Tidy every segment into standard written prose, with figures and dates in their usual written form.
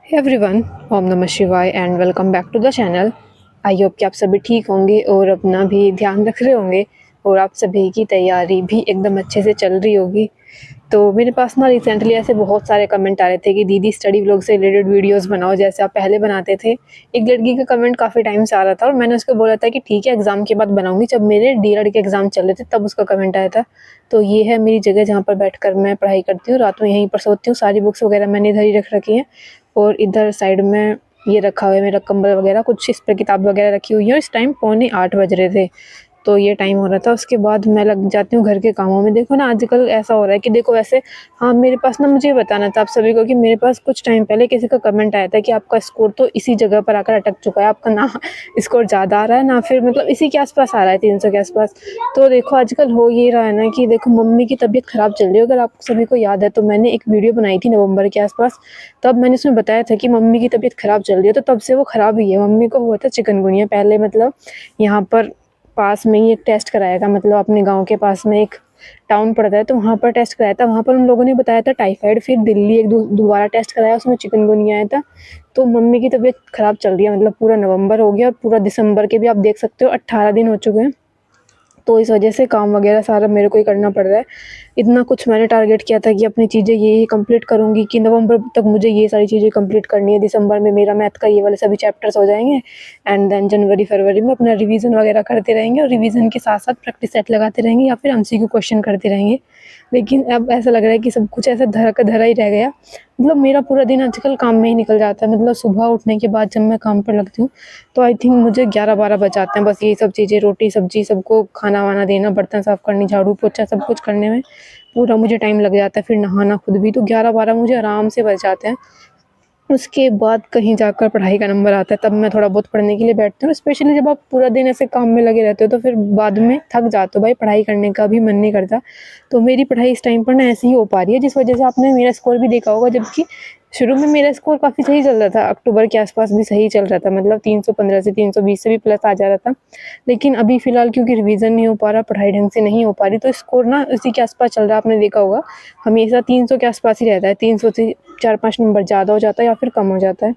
Hey everyone, ओम नमः शिवाय and welcome back to the channel. I hope कि आप सभी ठीक होंगे और अपना भी ध्यान रख रहे होंगे और आप सभी की तैयारी भी एकदम अच्छे से चल रही होगी। तो मेरे पास ना रिसेंटली ऐसे बहुत सारे कमेंट आ रहे थे कि दीदी स्टडी व्लॉग से रिलेटेड वीडियोस बनाओ जैसे आप पहले बनाते थे। एक लड़की का कमेंट काफ़ी टाइम से आ रहा था और मैंने उसको बोला था कि ठीक है एग्ज़ाम के बाद बनाऊंगी। जब मेरे डीएलएड के एग्ज़ाम चल रहे थे तब उसका कमेंट आया था। तो ये है मेरी जगह जहाँ पर बैठकर मैं पढ़ाई करती हूँ, रात में यहीं पर सोती हूँ। सारी बुक्स वगैरह मैंने इधर ही रख रखी हैं और इधर साइड में ये रखा हुआ है मेरा कंबल वगैरह, कुछ इस पर किताब वगैरह रखी हुई है। और इस टाइम पौने 8 बज रहे थे, तो ये टाइम हो रहा था। उसके बाद मैं लग जाती हूँ घर के कामों में। देखो ना आजकल ऐसा हो रहा है कि देखो वैसे, हाँ मेरे पास ना, मुझे ये बताना था आप सभी को कि मेरे पास कुछ टाइम पहले किसी का कमेंट आया था कि आपका स्कोर तो इसी जगह पर आकर अटक चुका है, आपका ना स्कोर ज़्यादा आ रहा है ना फिर मतलब इसी के आसपास आ रहा है, 300 के आसपास। तो देखो आजकल हो ये रहा है ना कि देखो मम्मी की तबीयत ख़राब चल रही है। अगर आप सभी को याद है तो मैंने एक वीडियो बनाई थी नवंबर के आसपास, तब मैंने उसमें बताया था कि मम्मी की तबीयत ख़राब चल रही है। तो तब से वो ख़राब ही है। मम्मी को हुआ था चिकनगुनिया पहले, मतलब यहाँ पर पास में ही एक टेस्ट कराया था, मतलब अपने गाँव के पास में एक टाउन पड़ता है तो वहाँ पर टेस्ट कराया था। वहाँ पर उन लोगों ने बताया था टाइफाइड। फिर दिल्ली एक दोबारा टेस्ट कराया, उसमें चिकनगुनिया आया था। तो मम्मी की तबीयत ख़राब चल रही है, मतलब पूरा नवंबर हो गया और पूरा दिसंबर के भी आप देख सकते हो 18 दिन हो चुके हैं। तो इस वजह से काम वगैरह सारा मेरे को ही करना पड़ रहा है। इतना कुछ मैंने टारगेट किया था कि अपनी चीज़ें ये कंप्लीट करूँगी कि नवंबर तक मुझे ये सारी चीज़ें कंप्लीट करनी है। दिसंबर में मेरा मैथ का ये वाले सभी चैप्टर्स हो जाएंगे एंड देन जनवरी फरवरी में अपना रिवीजन वगैरह करते रहेंगे और रिवीजन के साथ साथ प्रैक्टिस सेट लगाते रहेंगे या फिर एमसीक्यू क्वेश्चन करते रहेंगे। लेकिन अब ऐसा लग रहा है कि सब कुछ ऐसा धरा का धरा ही रह गया। मतलब मेरा पूरा दिन आजकल काम में ही निकल जाता है। मतलब सुबह उठने के बाद जब मैं काम पर लगती हूँ तो आई थिंक मुझे 11-12 बज जाते हैं, बस यही सब चीज़ें, रोटी सब्जी सबको खाना वाना देना, बर्तन साफ़ करनी, झाड़ू पोछा सब कुछ करने में पूरा मुझे टाइम लग जाता है। फिर नहाना खुद भी, तो 11-12 मुझे आराम से बज जाते हैं। उसके बाद कहीं जाकर पढ़ाई का नंबर आता है, तब मैं थोड़ा बहुत पढ़ने के लिए बैठती हूँ। स्पेशली जब आप पूरा दिन ऐसे काम में लगे रहते हो तो फिर बाद में थक जाते हो, भाई पढ़ाई करने का भी मन नहीं करता। तो मेरी पढ़ाई इस टाइम पर ना ऐसे ही हो पा रही है, जिस वजह से आपने मेरा स्कोर भी देखा होगा। जबकि शुरू में मेरा स्कोर काफ़ी सही चल रहा था, अक्टूबर के आसपास भी सही चल रहा था, मतलब 315 से 320 से भी प्लस आ जा रहा था। लेकिन अभी फ़िलहाल क्योंकि रिवीजन नहीं हो पा रहा, पढ़ाई ढंग से नहीं हो पा रही, तो स्कोर ना उसी के आसपास चल रहा है। आपने देखा होगा हमेशा 300 के आसपास ही रहता है, 300 से 4-5 नंबर ज़्यादा हो जाता है या फिर कम हो जाता है।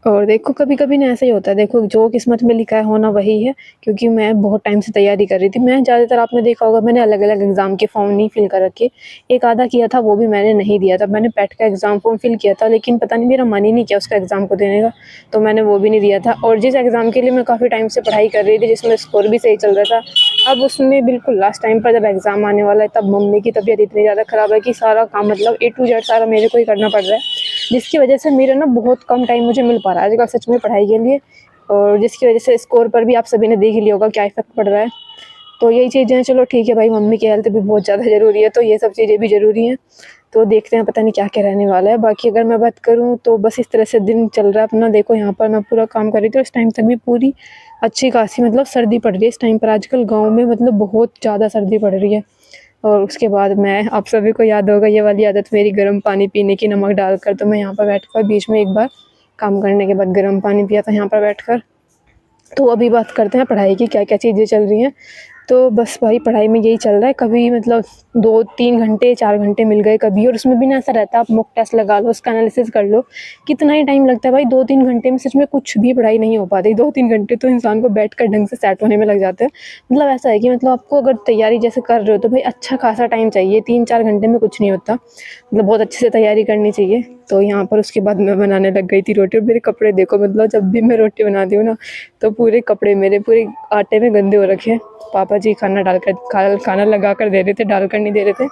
और देखो कभी-कभी ना ऐसा ही होता है, देखो जो किस्मत में लिखा है होना वही है। क्योंकि मैं बहुत टाइम से तैयारी कर रही थी। मैं ज़्यादातर, आपने देखा होगा, मैंने अलग-अलग एग्ज़ाम के फॉर्म नहीं फिल कर रखे। एक आधा किया था, वो भी मैंने नहीं दिया था। मैंने पेट का एग्ज़ाम फॉर्म फिल किया था, लेकिन पता नहीं मेरा मन ही नहीं किया उसका एग्ज़ाम को देने का, तो मैंने वो भी नहीं दिया था। और जिस एग्ज़ाम के लिए मैं काफ़ी टाइम से पढ़ाई कर रही थी, जिसमें स्कोर भी सही चल रहा था, अब उसमें बिल्कुल लास्ट टाइम पर जब एग्ज़ाम आने वाला है तब मम्मी की तबीयत इतनी ज़्यादा ख़राब है कि सारा काम, मतलब ए टू जेड सारा मेरे को ही करना पड़ रहा है। जिसकी वजह से मेरा ना बहुत कम टाइम मुझे मिल पा रहा है आजकल सच में पढ़ाई के लिए। और जिसकी वजह से स्कोर पर भी आप सभी ने देख ही लिया होगा क्या इफ़ेक्ट पड़ रहा है। तो यही चीज़ें हैं। चलो ठीक है भाई, मम्मी की हेल्थ भी बहुत ज़्यादा ज़रूरी है, तो ये सब चीज़ें भी ज़रूरी हैं। तो देखते हैं, पता नहीं क्या-क्या रहने वाला है। बाकी अगर मैं बात करूँ तो बस इस तरह से दिन चल रहा है अपना। देखो यहाँ पर मैं पूरा काम कर रही थी और इस टाइम तक भी पूरी अच्छी खासी, मतलब सर्दी पड़ रही है इस टाइम पर आजकल गाँव में, मतलब बहुत ज़्यादा सर्दी पड़ रही है। और उसके बाद मैं, आप सभी को याद होगा ये वाली आदत मेरी, गर्म पानी पीने की नमक डालकर। तो मैं यहाँ पर बैठकर बीच में एक बार काम करने के बाद गर्म पानी पिया था यहाँ पर बैठकर। तो अभी बात करते हैं पढ़ाई की, क्या-क्या चीज़ें चल रही हैं। तो बस भाई पढ़ाई में यही चल रहा है, कभी मतलब 2-3 घंटे 4 घंटे मिल गए कभी। और उसमें भी ना ऐसा रहता है, आप मॉक टेस्ट लगा लो, उसका एनालिसिस कर लो, कितना ही टाइम लगता है भाई। 2-3 घंटे में सच में कुछ भी पढ़ाई नहीं हो पाती। 2-3 घंटे तो इंसान को बैठकर ढंग से सेट होने में लग जाते हैं। मतलब ऐसा है कि मतलब आपको अगर तैयारी जैसे कर रहे हो तो भाई अच्छा खासा टाइम चाहिए, 3-4 घंटे में कुछ नहीं होता। मतलब बहुत अच्छे से तैयारी करनी चाहिए। तो यहाँ पर उसके बाद मैं बनाने लग गई थी रोटी। और मेरे कपड़े देखो, मतलब जब भी मैं रोटी बनाती हूँ ना तो पूरे कपड़े मेरे पूरे आटे में गंदे हो रखे हैं। पापा जी खाना लगा कर दे रहे थे, डाल कर नहीं दे रहे थे।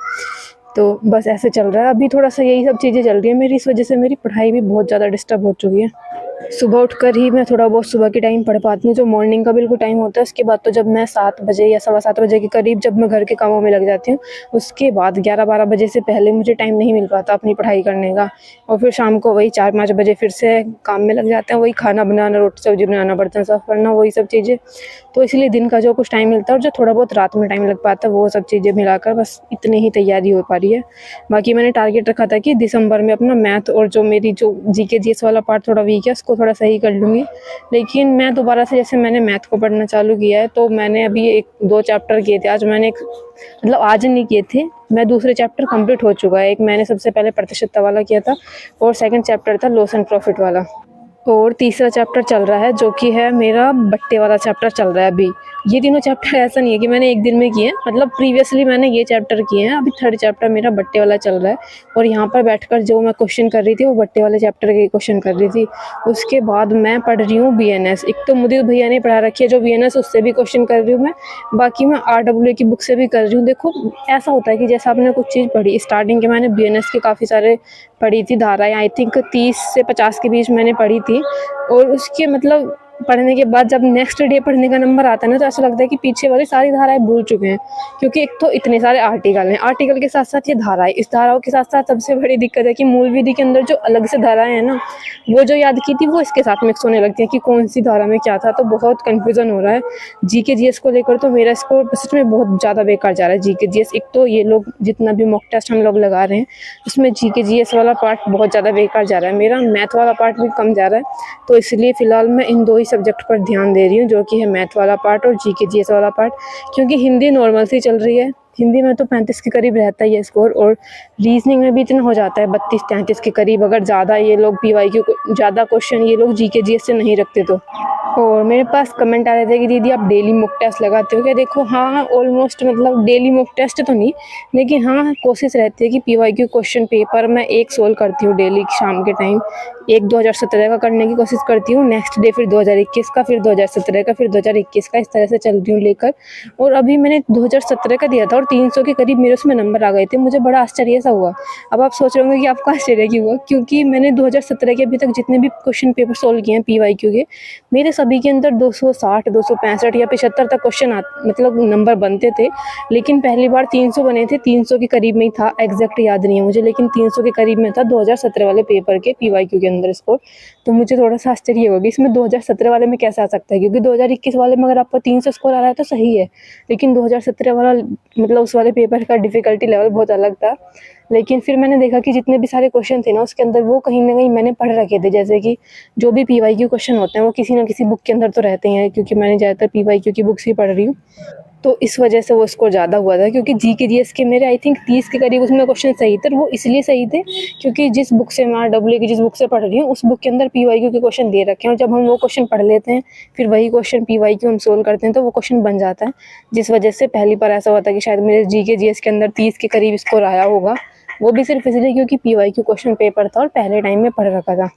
तो बस ऐसे चल रहा है अभी। थोड़ा सा यही सब चीज़ें चल रही है मेरी, इस वजह से मेरी पढ़ाई भी बहुत ज़्यादा डिस्टर्ब हो चुकी है। सुबह उठकर ही मैं थोड़ा बहुत सुबह के टाइम पढ़ पाती हूँ, जो मॉर्निंग का बिल्कुल टाइम होता है। उसके बाद तो जब मैं 7 बजे या सवा 7 बजे के करीब जब मैं घर के कामों में लग जाती हूँ, उसके बाद 11-12 बजे से पहले मुझे टाइम नहीं मिल पाता अपनी पढ़ाई करने का। और फिर शाम को वही 4-5 बजे फिर से काम में लग जाते हैं, वही खाना बनाना, रोटी सब्जी बनाना, बर्तन साफ़ करना, वही सब चीज़ें। तो इसलिए दिन का जो कुछ टाइम मिलता है और जो थोड़ा बहुत रात में टाइम लग पाता है, वो सब चीज़ें मिलाकर बस इतनी ही तैयारी हो पा रही है। बाकी मैंने टारगेट रखा था कि दिसंबर में अपना मैथ और जो मेरी जो जीके जीएस वाला पार्ट थोड़ा वीक है उसको थोड़ा सही कर लूँगी। लेकिन मैं दोबारा से जैसे मैंने मैथ को पढ़ना चालू किया है, तो मैंने अभी 1-2 चैप्टर किए थे। आज मैंने मतलब आज नहीं किए थे, मैं दूसरे चैप्टर कंप्लीट हो चुका है। एक मैंने सबसे पहले प्रतिशतता वाला किया था और सेकंड चैप्टर था लॉस एंड प्रॉफिट वाला, और तीसरा चैप्टर चल रहा है जो कि है मेरा बट्टे वाला चैप्टर चल रहा है अभी। ये तीनों चैप्टर ऐसा नहीं है कि मैंने एक दिन में किए हैं, मतलब प्रीवियसली मैंने ये चैप्टर किए हैं। अभी थर्ड चैप्टर मेरा बट्टे वाला चल रहा है और यहाँ पर बैठकर जो मैं क्वेश्चन कर रही थी वो बट्टे वाले चैप्टर के क्वेश्चन कर रही थी। उसके बाद मैं पढ़ रही हूँ बीएनएस। एक तो मुझे भैया ने पढ़ा रखी है जो बीएनएस, उससे भी क्वेश्चन कर रही हूँ मैं। बाकी मैं आरडब्ल्यूए की बुक से भी कर रही हूँ। देखो ऐसा होता है कि जैसे आपने कुछ चीज़ पढ़ी, स्टार्टिंग के मैंने बीएनएस के काफ़ी सारे पढ़ी थी धाराएँ, आई थिंक 30 से 50 के बीच मैंने पढ़ी थी। और उसके मतलब पढ़ने के बाद जब नेक्स्ट डे पढ़ने का नंबर आता है ना, तो ऐसा लगता है कि पीछे वाली सारी धाराएं भूल चुके हैं, क्योंकि एक तो इतने सारे आर्टिकल हैं, आर्टिकल के साथ साथ ये धाराएं, इस धाराओं के साथ साथ सबसे बड़ी दिक्कत है कि मूल विधि के अंदर जो अलग से धाराएं हैं ना, वो जो याद की थी वो इसके साथ मिक्स होने लगती है कि कौन सी धारा में क्या था। तो बहुत कन्फ्यूजन हो रहा है जीके जीएस को लेकर। तो मेरा स्कोर सच में बहुत ज़्यादा बेकार जा रहा है जीके जीएस। एक तो ये लोग जितना भी मॉक टेस्ट हम लोग लगा रहे हैं उसमें जीके जीएस वाला पार्ट बहुत ज़्यादा बेकार जा रहा है, मेरा मैथ वाला पार्ट भी कम जा रहा है। तो इसलिए फ़िलहाल मैं इन 2 ही सब्जेक्ट पर ध्यान दे रही हूँ, जो कि है मैथ वाला पार्ट और जीके जीएस वाला पार्ट। क्योंकि हिंदी नॉर्मल सी चल रही है, हिंदी में तो 35 के करीब रहता है ये स्कोर, और रीजनिंग में भी इतना हो जाता है 32-33 के करीब, अगर ज़्यादा ये लोग पीवाईक्यू ज़्यादा क्वेश्चन ये लोग जीके जीएस से नहीं रखते तो। और मेरे पास कमेंट आ रहे थे कि दीदी आप डेली मॉक टेस्ट लगाते हो क्या? देखो हाँ, ऑलमोस्ट मतलब डेली मॉक टेस्ट तो नहीं, लेकिन हाँ कोशिश रहती है कि पीवाईक्यू क्वेश्चन पेपर मैं एक सोल्व करती हूँ डेली शाम के टाइम। एक 2017 का करने की कोशिश करती हूँ, नेक्स्ट डे फिर 2021 का, फिर 2017 का, फिर 2021 का, इस तरह से चल रही हूँ लेकर। और अभी मैंने 2017 का दिया था और 300 के करीब मेरे उसमें नंबर आ गए थे, मुझे बड़ा आश्चर्य सा हुआ। अब आप सोच रहे होंगे कि आपको आश्चर्य क्यों हुआ? क्योंकि मैंने 2017 के अभी तक जितने भी क्वेश्चन पेपर सोल्व किए हैं पीवाईक्यू के, मेरे सभी के अंदर 260, 265 या 75 तक क्वेश्चन मतलब नंबर बनते थे। लेकिन पहली बार 300 बने थे, 300 के करीब में ही था, एग्जैक्ट याद नहीं है मुझे, लेकिन 300 के करीब में था 2017 वाले पेपर के पीवाईक्यू के अंदर स्कोर। तो मुझे थोड़ा सा आश्चर्य होगा इसमें 2017 वाले में कैसे आ सकता है, क्योंकि 2021 वाले में अगर आपका 300 स्कोर आ रहा है तो सही है, लेकिन 2017 वाला मतलब उस वाले पेपर का डिफ़िकल्टी लेवल बहुत अलग था। लेकिन फिर मैंने देखा कि जितने भी सारे क्वेश्चन थे ना उसके अंदर, वो कहीं न कहीं मैंने पढ़ रखे थे। जैसे कि जो भी पीवाईक्यू क्वेश्चन होते हैं वो किसी न किसी बुक के अंदर तो रहते ही हैं, क्योंकि मैंने ज़्यादातर पीवाईक्यू की बुक्स ही पढ़ रही हूँ। तो इस वजह से वो स्कोर ज़्यादा हुआ था, क्योंकि जीके जीएस के मेरे आई थिंक 30 के करीब उसमें क्वेश्चन सही थे। वो इसलिए सही थे क्योंकि जिस बुक से मैं आरडब्ल्यूए की जिस बुक से पढ़ रही हूँ उस बुक के अंदर पीवाईक्यू के क्वेश्चन दे रखे हैं, और जब हम वो क्वेश्चन पढ़ लेते हैं फिर वही क्वेश्चन पीवाईक्यू हम सोल्व करते हैं तो वो क्वेश्चन बन जाता है। जिस वजह से पहली बार ऐसा हुआ था कि शायद मेरे जीके जीएस के अंदर 30 के करीब स्कोर आया होगा, वो भी सिर्फ इसलिए क्योंकि पीवाईक्यू क्वेश्चन पेपर था और पहले टाइम में पढ़ रखा था।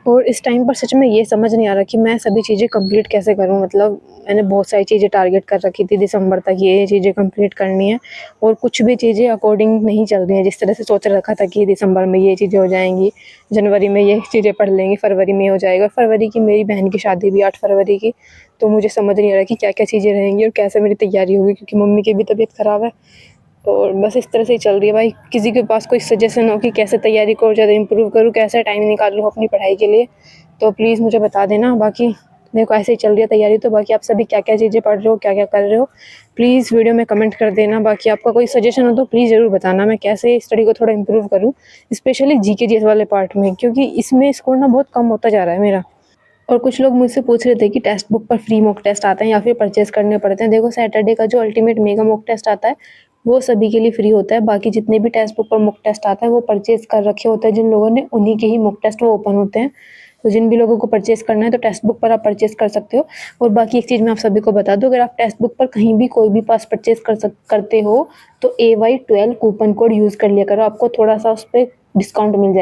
और इस टाइम पर सच में ये समझ नहीं आ रहा कि मैं सभी चीज़ें कंप्लीट कैसे करूं। मतलब मैंने बहुत सारी चीज़ें टारगेट कर रखी थी दिसंबर तक, ये चीज़ें कंप्लीट करनी है, और कुछ भी चीज़ें अकॉर्डिंग नहीं चल रही हैं जिस तरह से सोच रखा था कि दिसंबर में ये चीज़ें हो जाएंगी, जनवरी में ये चीज़ें पढ़ लेंगी, फरवरी में हो जाएगा। फरवरी की मेरी बहन की शादी भी 8 फरवरी की, तो मुझे समझ नहीं आ रहा कि क्या क्या चीज़ें रहेंगी और कैसे मेरी तैयारी होगी, क्योंकि मम्मी की भी तबीयत ख़राब है। और बस इस तरह से ही चल रही है भाई। किसी के पास कोई सजेशन हो कि कैसे तैयारी को और ज़्यादा इम्प्रूव करूँ, कैसे टाइम निकालूँ अपनी पढ़ाई के लिए, तो प्लीज़ मुझे बता देना। बाकी मेरे को ऐसे ही चल रही है तैयारी। तो बाकी आप सभी क्या क्या चीज़ें पढ़ रहे हो, क्या क्या कर रहे हो, प्लीज़ वीडियो में कमेंट कर देना। बाकी आपका कोई सजेशन हो तो प्लीज़ ज़रूर बताना, मैं कैसे स्टडी को थोड़ा इम्प्रूव करूँ, स्पेशली जीके जीएस वाले पार्ट में, क्योंकि इसमें स्कोर ना बहुत कम होता जा रहा है मेरा। और कुछ लोग मुझसे पूछ रहे थे कि टेक्स्ट बुक पर फ्री मॉक टेस्ट आता है या फिर परचेज़ करने पड़ते हैं। देखो सैटरडे का जो अल्टीमेट मेगा मॉक टेस्ट आता है वो सभी के लिए फ्री होता है। बाकी जितने भी टेक्स्ट बुक पर मॉक टेस्ट आता है वो परचेज़ कर रखे होते हैं जिन लोगों ने, उन्हीं के ही मॉक टेस्ट वो ओपन होते हैं। तो जिन भी लोगों को परचेज़ करना है तो टेक्स्ट बुक पर आप परचेज़ कर सकते हो। और बाकी एक चीज़ मैं आप सभी को बता दूँ, अगर आप टेक्स्ट बुक पर कहीं भी कोई भी पास परचेज़ करते हो तो AY12 कूपन कोड यूज़ कर लिया करो, आपको थोड़ा सा उस पर डिस्काउंट मिल जाएगा।